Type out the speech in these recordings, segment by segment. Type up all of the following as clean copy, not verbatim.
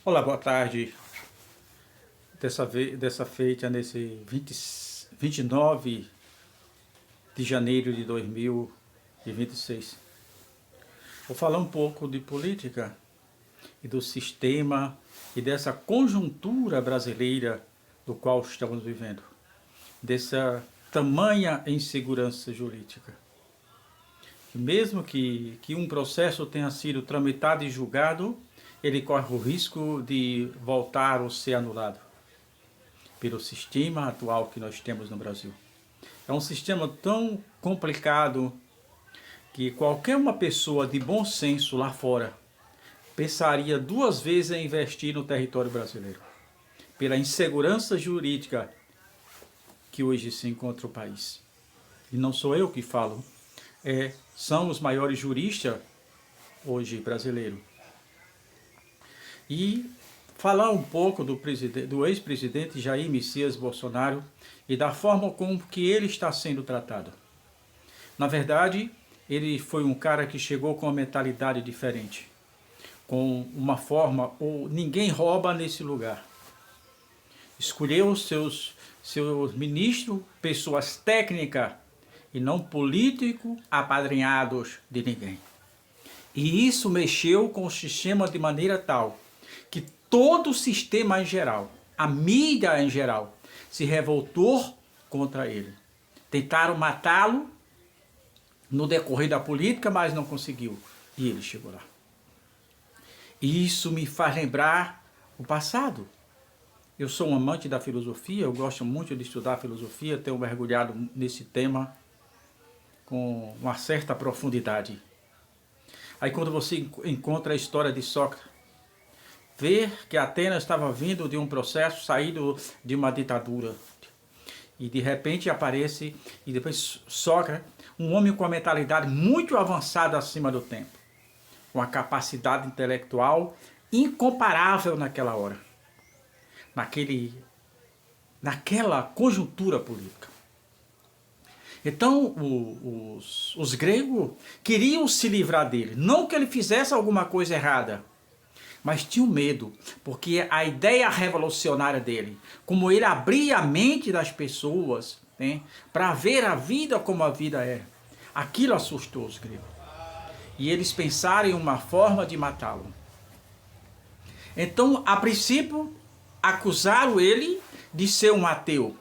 Olá, boa tarde. Dessa feita, nesse 29 de janeiro de 2026. Vou falar um pouco de política e do sistema e dessa conjuntura brasileira do qual estamos vivendo, dessa tamanha insegurança jurídica. Mesmo que um processo tenha sido tramitado e julgado, ele corre o risco de voltar ou ser anulado pelo sistema atual que nós temos no Brasil. É um sistema tão complicado que qualquer uma pessoa de bom senso lá fora pensaria duas vezes em investir no território brasileiro, pela insegurança jurídica que hoje se encontra o país. E não sou eu que falo, são os maiores juristas hoje brasileiros. E falar um pouco do ex-presidente Jair Messias Bolsonaro e da forma como que ele está sendo tratado. Na verdade, ele foi um cara que chegou com uma mentalidade diferente, com uma forma, ou ninguém rouba nesse lugar. Escolheu seus ministros, pessoas técnicas e não políticos apadrinhados de ninguém. E isso mexeu com o sistema de maneira tal que todo o sistema em geral, a mídia em geral, se revoltou contra ele. Tentaram matá-lo no decorrer da política, mas não conseguiu. E ele chegou lá. E isso me faz lembrar o passado. Eu sou um amante da filosofia, eu gosto muito de estudar filosofia, tenho mergulhado nesse tema com uma certa profundidade. Aí quando você encontra a história de Sócrates, ver que Atenas estava vindo de um processo saído de uma ditadura. E de repente aparece, e depois Sócrates, um homem com uma mentalidade muito avançada acima do tempo, com uma capacidade intelectual incomparável naquela hora, naquela conjuntura política. Então os gregos queriam se livrar dele, não que ele fizesse alguma coisa errada, mas tinham medo, porque a ideia revolucionária dele, como ele abria a mente das pessoas, né, para ver a vida como a vida é, aquilo assustou os gregos. E eles pensaram em uma forma de matá-lo. Então, a princípio, acusaram ele de ser um ateu.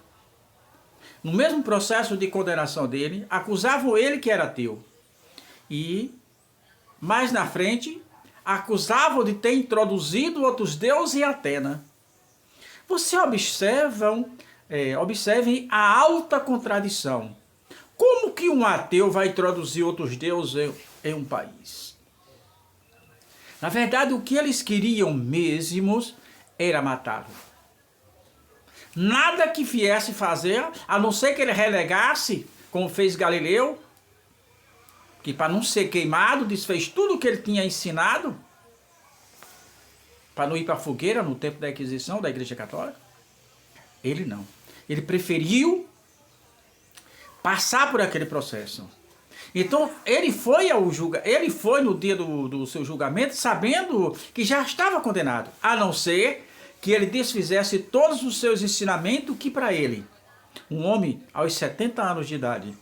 No mesmo processo de condenação dele, acusavam ele que era ateu. E, mais na frente, acusavam de ter introduzido outros deuses em Atenas. Você observem a alta contradição. Como que um ateu vai introduzir outros deuses em um país? Na verdade, o que eles queriam mesmos era matá-lo. Nada que viesse fazer, a não ser que ele renegasse, como fez Galileu, que para não ser queimado, desfez tudo o que ele tinha ensinado, para não ir para a fogueira no tempo da Inquisição, da Igreja Católica. Ele não. Ele preferiu passar por aquele processo. Então, ele foi no dia do seu julgamento, sabendo que já estava condenado, a não ser que ele desfizesse todos os seus ensinamentos, que para ele, um homem aos 70 anos de idade,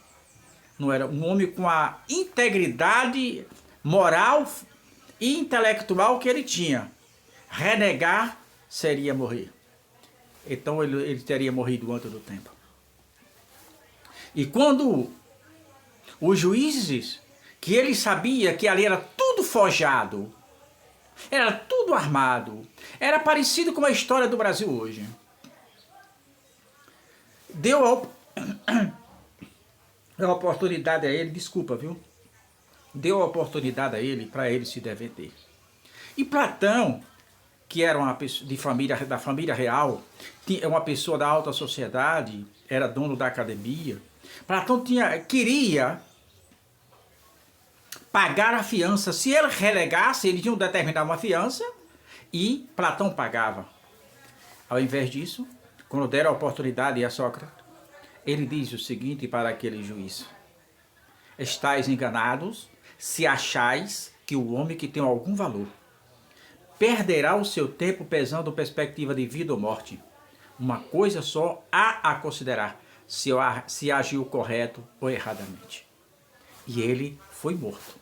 não era um homem com a integridade moral e intelectual que ele tinha. Renegar seria morrer. Então ele teria morrido antes do tempo. E quando os juízes, que ele sabia que ali era tudo forjado, era tudo armado, era parecido com a história do Brasil hoje, deu a oportunidade a ele, deu a oportunidade a ele para ele se defender. E Platão, que era uma pessoa da família real, é uma pessoa da alta sociedade, era dono da academia. Platão queria pagar a fiança. Se ele relegasse, ele tinha que determinar uma fiança e Platão pagava. Ao invés disso, quando deram a oportunidade a Sócrates, ele diz o seguinte para aquele juiz: estáis enganados se achais que o homem que tem algum valor perderá o seu tempo pesando perspectiva de vida ou morte. Uma coisa só há a considerar, se agiu correto ou erradamente. E ele foi morto.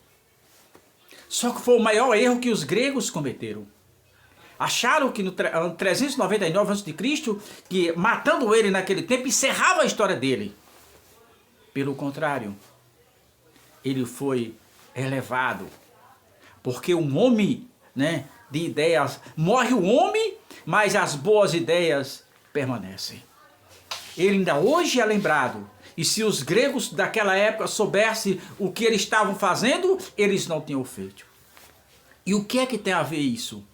Só que foi o maior erro que os gregos cometeram. Acharam que no ano 399 a.C., que matando ele naquele tempo, encerrava a história dele. Pelo contrário, ele foi elevado. Porque um homem, né, de ideias, morre o homem, mas as boas ideias permanecem. Ele ainda hoje é lembrado. E se os gregos daquela época soubessem o que eles estavam fazendo, eles não tinham feito. E o que é que tem a ver isso?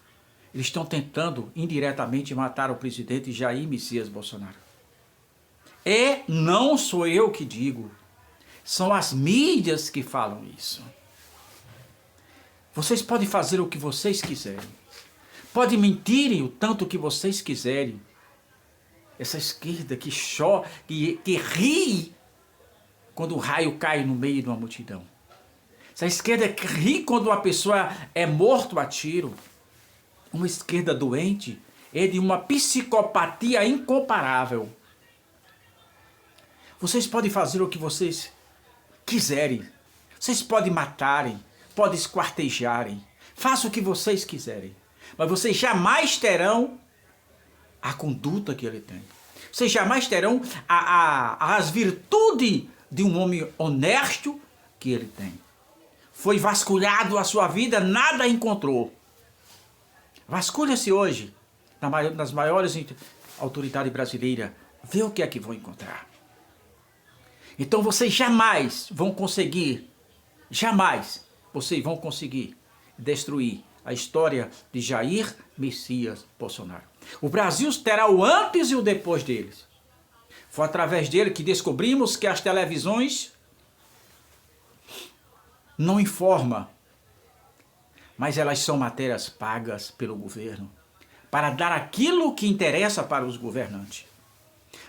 Eles estão tentando indiretamente matar o presidente Jair Messias Bolsonaro. Não sou eu que digo, são as mídias que falam isso. Vocês podem fazer o que vocês quiserem, podem mentirem o tanto que vocês quiserem. Essa esquerda que chora, que ri quando o raio cai no meio de uma multidão. Essa esquerda que ri quando uma pessoa é morta a tiro. Uma esquerda doente é de uma psicopatia incomparável. Vocês podem fazer o que vocês quiserem. Vocês podem matarem, podem esquartejarem. Façam o que vocês quiserem. Mas vocês jamais terão a conduta que ele tem. Vocês jamais terão as virtudes de um homem honesto que ele tem. Foi vasculhado a sua vida, nada encontrou. Vasculha-se hoje, nas maiores autoridades brasileiras, vê o que é que vão encontrar. Então vocês jamais vão conseguir destruir a história de Jair Messias Bolsonaro. O Brasil terá o antes e o depois deles. Foi através dele que descobrimos que as televisões não informam, mas elas são matérias pagas pelo governo para dar aquilo que interessa para os governantes.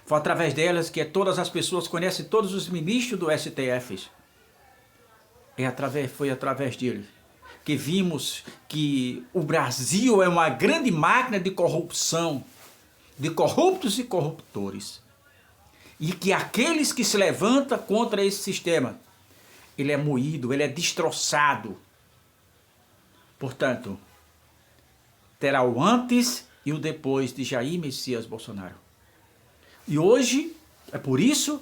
Foi através delas que todas as pessoas conhecem todos os ministros do STF. Foi através deles que vimos que o Brasil é uma grande máquina de corrupção, de corruptos e corruptores. E que aqueles que se levantam contra esse sistema, ele é moído, ele é destroçado. Portanto, terá o antes e o depois de Jair Messias Bolsonaro. E hoje, é por isso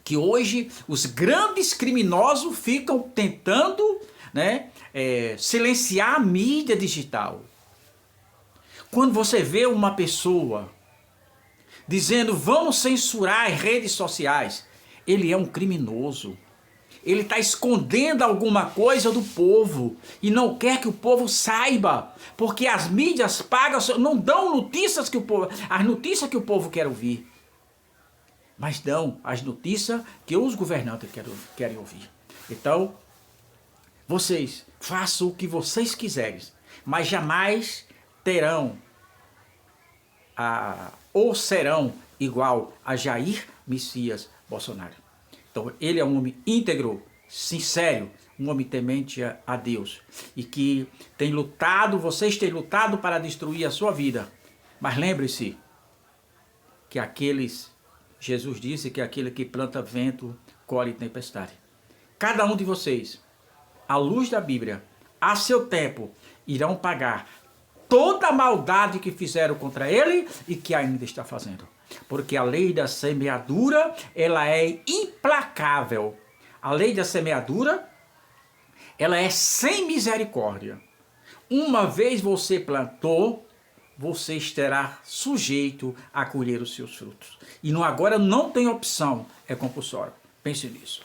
que hoje os grandes criminosos ficam tentando, silenciar a mídia digital. Quando você vê uma pessoa dizendo vamos censurar as redes sociais, ele é um criminoso. Ele está escondendo alguma coisa do povo e não quer que o povo saiba, porque as mídias pagas não dão notícias as notícias que o povo quer ouvir, mas dão as notícias que os governantes querem ouvir. Então, vocês façam o que vocês quiserem, mas jamais terão ou serão igual a Jair Messias Bolsonaro. Então, ele é um homem íntegro, sincero, um homem temente a Deus. E que vocês têm lutado para destruir a sua vida. Mas lembre-se que Jesus disse que aquele que planta vento, colhe tempestade. Cada um de vocês, à luz da Bíblia, a seu tempo, irão pagar toda a maldade que fizeram contra ele e que ainda está fazendo. Porque a lei da semeadura, ela é implacável. A lei da semeadura, ela é sem misericórdia. Uma vez você plantou, você estará sujeito a colher os seus frutos. E agora não tem opção, é compulsório. Pense nisso.